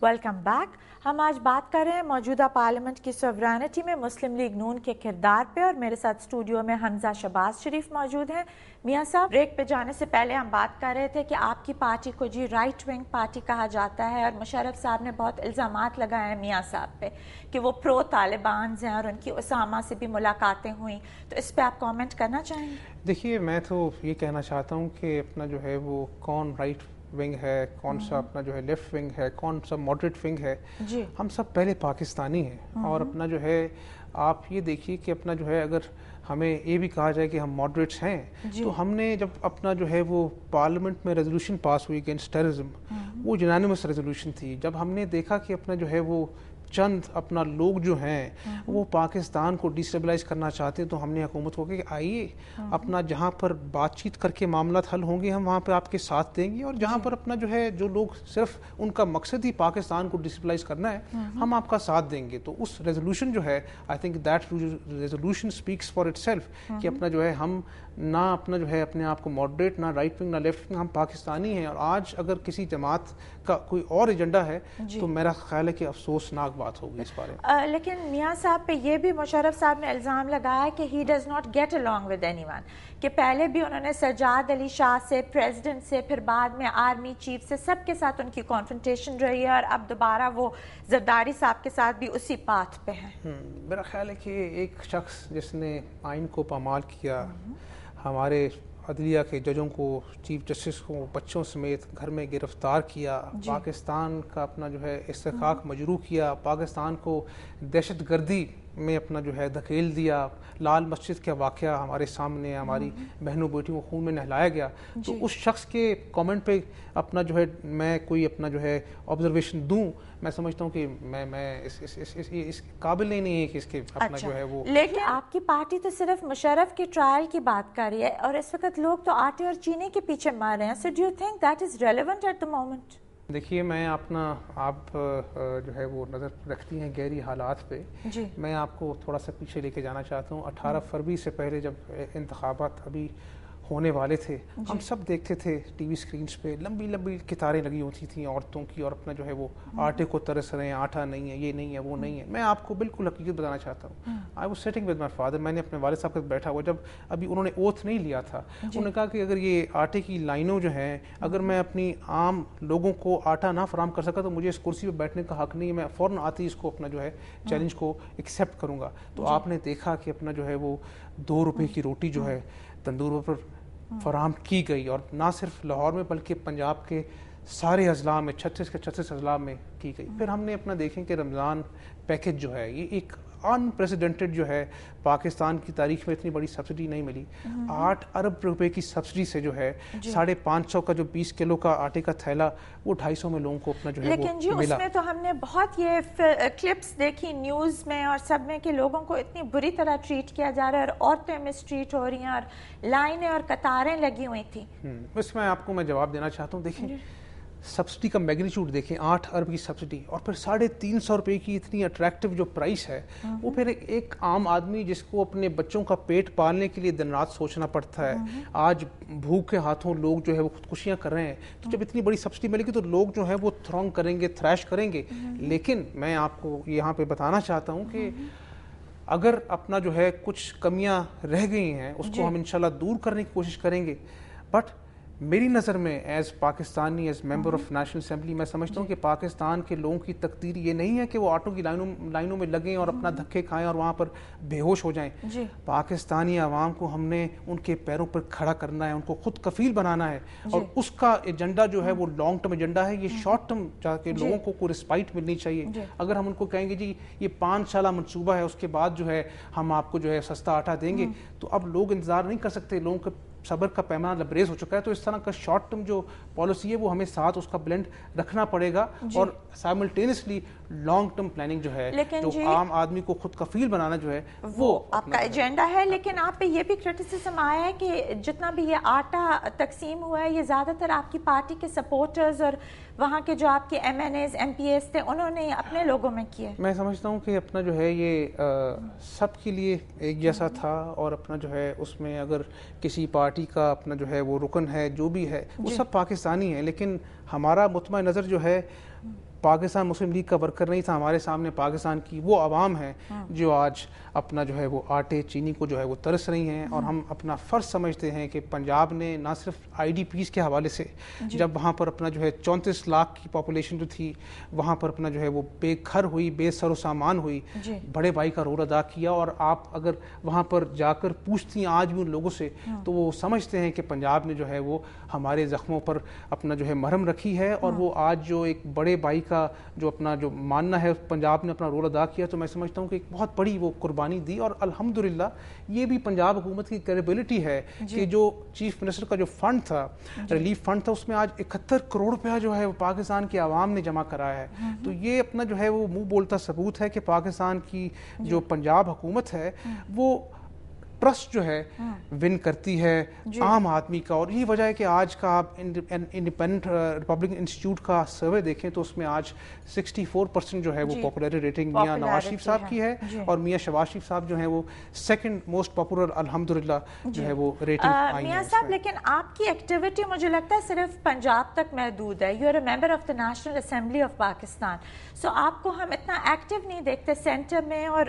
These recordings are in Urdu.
Welcome back. ہم آج بات کر رہے ہیں موجودہ پارلیمنٹ کی سوورینٹی میں مسلم لیگ نون کے کردار پہ، اور میرے ساتھ اسٹوڈیو میں حمزہ شہباز شریف موجود ہیں. میاں صاحب، بریک پہ جانے سے پہلے ہم بات کر رہے تھے کہ آپ کی پارٹی کو رائٹ ونگ پارٹی کہا جاتا ہے، اور مشرف صاحب نے بہت الزامات لگائے ہیں میاں صاحب پہ کہ وہ پرو طالبانز ہیں اور ان کی اسامہ سے بھی ملاقاتیں ہوئیں. تو اس پہ آپ کامنٹ کرنا چاہیں گے؟ دیکھیے، میں تو یہ کہنا چاہتا ہوں کہ اپنا جو ہے وہ کون رائٹ ونگ ہے، کون سا اپنا جو ہے لیفٹ ونگ ہے، کون سا ماڈریٹ ونگ ہے، ہم سب پہلے پاکستانی ہیں. اور اپنا جو ہے آپ یہ دیکھیے کہ اپنا جو ہے اگر ہمیں یہ بھی کہا جائے کہ ہم ماڈریٹس ہیں، تو ہم نے جب اپنا جو ہے وہ پارلیمنٹ میں ریزولوشن پاس ہوئی اگینسٹ ٹیررزم، وہ یونانیمس ریزولوشن تھی. جب ہم نے دیکھا کہ اپنا جو ہے وہ چند اپنا لوگ جو ہیں وہ پاکستان کو ڈیسٹیبلائز کرنا چاہتے ہیں، تو ہم نے حکومت کو کہ آئیے اپنا جہاں پر بات چیت کر کے معاملات حل ہوں گے ہم وہاں پہ آپ کے ساتھ دیں گے، اور جہاں پر اپنا جو ہے جو لوگ صرف ان کا مقصد ہی پاکستان کو ڈیسٹیبلائز کرنا ہے ہم آپ کا ساتھ دیں گے. تو اس ریزولوشن جو ہے I think that resolution speaks for itself کہ اپنا جو ہے ہم نہ اپنا جو ہے اپنے آپ کو ماڈریٹ، نہ رائٹ ونگ، نہ لیفٹ ونگ، ہم پاکستانی ہیں. اور آج اگر کسی جماعت کا کوئی اور ایجنڈا ہے تو میرا خیال ہے کہ افسوسناک بات ہوگی اس بارے میں. لیکن میاں صاحب پہ یہ بھی مشرف صاحب نے الزام لگایا کہ he does not get along with anyone، کہ پہلے بھی انہوں نے سجاد علی شاہ سے، پریزیڈنٹ سے، پھر بعد میں آرمی چیف سے، سب کے ساتھ ان کی کانفرنٹیشن رہی ہے، اور اب دوبارہ وہ زرداری صاحب کے ساتھ بھی اسی پاتھ پہ ہیں. میرا خیال ہے کہ ایک شخص جس نے آئین کو پامال کیا، ہمارے عدلیہ کے ججوں کو، چیف جسٹس کو بچوں سمیت گھر میں گرفتار کیا، پاکستان کا اپنا جو ہے استحقاق مجروح کیا، پاکستان کو دہشت گردی میں اپنا جو ہے دھکیل دیا، لال مسجد کا واقعہ ہمارے سامنے، ہماری بہنوں بیٹیوں کو خون میں نہلایا گیا. تو اس شخص کے کامنٹ پہ اپنا جو ہے میں کوئی اپنا جو ہے آبزرویشن دوں، میں سمجھتا ہوں کہ میں اس قابل ہی نہیں ہے کہ اس کے اپنا جو ہے وہ. لیکن آپ کی پارٹی تو صرف مشرف کے ٹرائل کی بات کر رہی ہے، اور اس وقت لوگ تو آٹے اور چینے کے پیچھے مار رہے ہیں. So do you think that is relevant at the moment? دیکھیے، میں اپنا آپ جو ہے وہ نظر رکھتی ہیں گہری حالات پہ. میں آپ کو تھوڑا سا پیچھے لے کے جانا چاہتا ہوں. 18 فروری سے پہلے جب انتخابات ابھی ہونے والے تھے، ہم سب دیکھتے تھے ٹی وی اسکرینس پہ لمبی لمبی قطاریں لگی ہوتی تھیں عورتوں کی، اور اپنا جو ہے وہ آٹے کو ترس رہے ہیں، آٹا نہیں ہے، یہ نہیں ہے، وہ نہیں ہے. میں آپ کو بالکل حقیقت بتانا چاہتا ہوں. I was sitting with my father, میں نے اپنے والد صاحب کے بیٹھا ہوا، جب ابھی انہوں نے اوتھ نہیں لیا تھا، انہوں نے کہا کہ اگر یہ آٹے کی لائنوں جو ہیں اگر میں اپنی عام لوگوں کو آٹا نہ فراہم کر سکا تو مجھے اس کرسی پہ بیٹھنے کا حق نہیں ہے، میں فوراً آتے ہی اس کو اپنا جو ہے چیلنج کو ایکسیپٹ کروں گا. تو آپ نے دیکھا کہ اپنا جو ہے وہ 2 روپے کی روٹی جو ہے تندور پر فراہم کی گئی، اور نہ صرف لاہور میں بلکہ پنجاب کے سارے اضلاع میں 36 کے 36 اضلاع میں کی گئی. پھر ہم نے اپنا دیکھیں کہ رمضان پیکج جو ہے یہ ایک انپریسیڈنٹڈ جو ہے، پاکستان کی تاریخ میں اتنی بڑی سبسڈی نہیں ملی. 8 ارب روپے کی سبسڈی سے جو ہے 550 کا جو 20 کلو کا آٹے کا تھیلا وہ 250 میں لوگوں کو اپنا جو ہے لیکن وہ ملا. اس میں تو ہم نے بہت یہ کلپس دیکھی نیوز میں اور سب میں کہ لوگوں کو اتنی بری طرح ٹریٹ کیا جا رہا ہے، اور عورتیں مسٹریٹ ہو رہی ہیں، اور لائنیں اور قطاریں لگی ہوئی تھیں. بس میں آپ کو جواب دینا چاہتا ہوں. دیکھیں سبسڈی کا میگنیچیوڈ دیکھیں، 8 ارب کی سبسڈی، اور پھر 350 روپے کی اتنی اٹریکٹیو جو پرائس ہے، وہ پھر ایک عام آدمی جس کو اپنے بچوں کا پیٹ پالنے کے لیے دن رات سوچنا پڑتا ہے، آج بھوک کے ہاتھوں لوگ جو ہے وہ خودکشیاں کر رہے ہیں. تو جب اتنی بڑی سبسڈی ملے گی تو لوگ جو ہے وہ تھرونگ کریں گے، تھریش کریں گے. لیکن میں آپ کو یہاں پہ بتانا چاہتا ہوں کہ اگر اپنا جو ہے کچھ کمیاں رہ گئی ہیں اس کو ہم انشاءاللہ دور کرنے کی کوشش کریں گے. بٹ میری نظر میں as Pakistani, as member of national assembly, میں سمجھتا ہوں کہ پاکستان کے لوگوں کی تقدیر یہ نہیں ہے کہ وہ آٹوں کی لائنوں میں لگیں اور اپنا دھکے کھائیں اور وہاں پر بے ہوش ہو جائیں. پاکستانی عوام کو ہم نے ان کے پیروں پر کھڑا کرنا ہے، ان کو خود کفیل بنانا ہے، اور اس کا ایجنڈا جو ہے وہ لانگ ٹرم ایجنڈا ہے. یہ شارٹ ٹرم جا کے لوگوں کو کوئی رسپائٹ ملنی چاہیے. اگر ہم ان کو کہیں گے جی یہ 5 سالہ منصوبہ ہے، اس کے بعد جو ہے ہم آپ کو جو ہے سستا آٹا دیں گے، تو اب لوگ انتظار نہیں کر سکتے. لوگوں کا صبر کا پیمانہ لبریز ہو چکا ہے. تو اس طرح کا شارٹ ٹرم جو پالیسی ہے وہ ہمیں ساتھ اس کا بلینڈ رکھنا پڑے گا، اور سائملٹینیسلی لانگ ٹرم پلاننگ جو ہے، جو عام آدمی کو خود کفیل بنانا جو ہے وہ آپ کا ایجنڈا ہے. لیکن آپ پہ یہ بھی کرٹیسزم آیا ہے کہ جتنا بھی یہ آٹا تقسیم ہوا ہے یہ زیادہ تر آپ کی پارٹی کے سپورٹرز اور وہاں کے جو آپ کے M N As M P As تھے انہوں نے اپنے لوگوں میں کیا. میں سمجھتا ہوں کہ اپنا جو ہے یہ سب کے لیے ایک جیسا تھا، اور اپنا جو ہے اس میں اگر کسی پارٹی کا اپنا جو ہے وہ رکن ہے جو بھی ہے وہ سب پاکستانی ہیں. لیکن ہمارا مطمع نظر جو ہے پاکستان مسلم لیگ کا ورکر نہیں تھا, ہمارے سامنے پاکستان کی وہ عوام ہے جو آج اپنا جو ہے وہ آٹے چینی کو جو ہے وہ ترس رہی ہیں, اور ہم اپنا فرض سمجھتے ہیں کہ پنجاب نے نہ صرف آئی ڈی پیز کے حوالے سے جب وہاں پر اپنا جو ہے 34 لاکھ کی پاپولیشن جو تھی وہاں پر اپنا جو ہے وہ بے گھر ہوئی, بے سر و سامان ہوئی, بڑے بھائی کا رول ادا کیا. اور آپ اگر وہاں پر جا کر پوچھتی ہیں آج بھی ان لوگوں سے تو وہ سمجھتے ہیں کہ پنجاب نے جو ہے وہ ہمارے زخموں پر اپنا جو ہے مرہم رکھی ہے, اور وہ آج جو ایک بڑے بھائی کا جو اپنا جو ماننا ہے پنجاب نے اپنا رول ادا کیا, تو میں سمجھتا ہوں کہ ایک بہت بڑی وہ قربانی دی. اور الحمدللہ یہ بھی پنجاب حکومت کی کریڈیبلٹی ہے کہ جو چیف منسٹر کا جو فنڈ تھا, ریلیف فنڈ تھا, اس میں آج 71 کروڑ روپیہ جو ہے وہ پاکستان کی عوام نے جمع کرایا ہے. تو یہ اپنا جو ہے وہ منہ بولتا ثبوت ہے کہ پاکستان کی جو پنجاب حکومت ہے وہ ٹرسٹ جو ہے ون کرتی ہے عام آدمی کا. اور یہی وجہ ہے کہ آج کا آپ انڈیپینڈنٹ ریپبلکن انسٹیٹیوٹ کا سروے دیکھیں تو اس میں آج 64% جو ہے وہ پاپولیرٹی ریٹنگ میاں نواز شریف صاحب کی ہے, اور میاں شہباز شریف صاحب جو ہیں وہ سیکنڈ موسٹ پاپولر الحمدللہ جو ہے وہ ریٹنگ آئی ہے. میاں صاحب لیکن آپ کی ایکٹیویٹی مجھے لگتا ہے صرف پنجاب تک محدود ہے. You are a member of the national assembly of Pakistan, so آپ کو ہم اتنا ایکٹیو نہیں دیکھتے سینٹر میں اور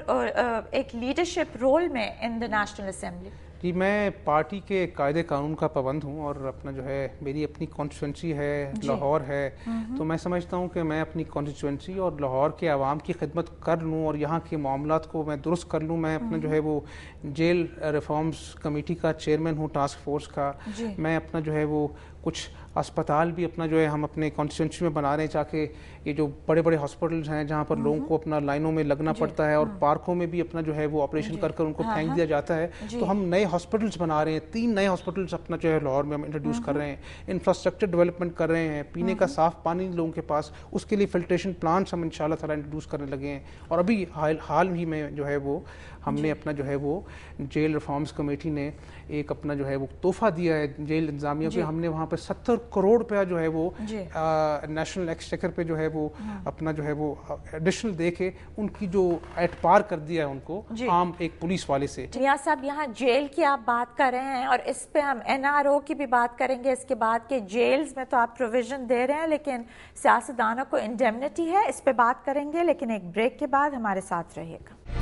ایک لیڈرشپ رول میں ان دا نیشنل اسمبلی. جی میں پارٹی کے قاعدے قانون کا پابند ہوں, اور اپنا جو ہے میری اپنی کانسٹیچوئنسی ہے لاہور ہے, تو میں سمجھتا ہوں کہ میں اپنی کانسٹیچوئنسی اور لاہور کے عوام کی خدمت کر لوں اور یہاں کے معاملات کو میں درست کر لوں. میں اپنا جو ہے وہ جیل ریفارمز کمیٹی کا چیئرمین ہوں, ٹاسک فورس کا. میں اپنا جو ہے وہ کچھ اسپتال بھی اپنا جو ہے ہم اپنے کانسٹیچوئنسی میں بنا رہے ہیں, تاکہ یہ جو بڑے بڑے ہاسپٹلز ہیں جہاں پر لوگوں کو اپنا لائنوں میں لگنا پڑتا ہے, اور پارکوں میں بھی اپنا جو ہے وہ آپریشن کر کر ان کو پھینک دیا جاتا ہے, تو ہم نئے ہاسپٹلز بنا رہے ہیں. 3 نئے ہاسپٹلز اپنا جو ہے لاہور میں ہم انٹروڈیوس کر رہے ہیں, انفراسٹرکچر ڈیولپمنٹ کر رہے ہیں, پینے کا صاف پانی لوگوں کے پاس, اس کے لیے فلٹریشن پلانٹس ہم انشاءاللہ تعالی انٹروڈیوس کرنے لگے ہیں. اور ابھی حال ہی میں جو ہے وہ ہم نے اپنا جو ہے وہ جیل ریفارمز کمیٹی نے ایک اپنا جو ہے وہ تحفہ دیا ہے جیل انتظامیہ کو. ہم نے وہاں پہ 70 کروڑ روپیہ جو ہے وہ نیشنل ایکسچیکر پہ جو ہے وہ اپنا جو ہے وہ ایڈیشنل دے کے ان کی جو ایٹ پار کر دیا ہے ان کو عام ایک پولیس والے سے. میاں صاحب یہاں جیل کی آپ بات کر رہے ہیں, اور اس پہ ہم NRO کی بھی بات کریں گے اس کے بعد کہ جیلز میں تو آپ پروویژن دے رہے ہیں لیکن سیاستدانوں کو انڈیمنٹی ہے, اس پہ بات کریں گے, لیکن ایک بریک کے بعد ہمارے ساتھ رہیے گا.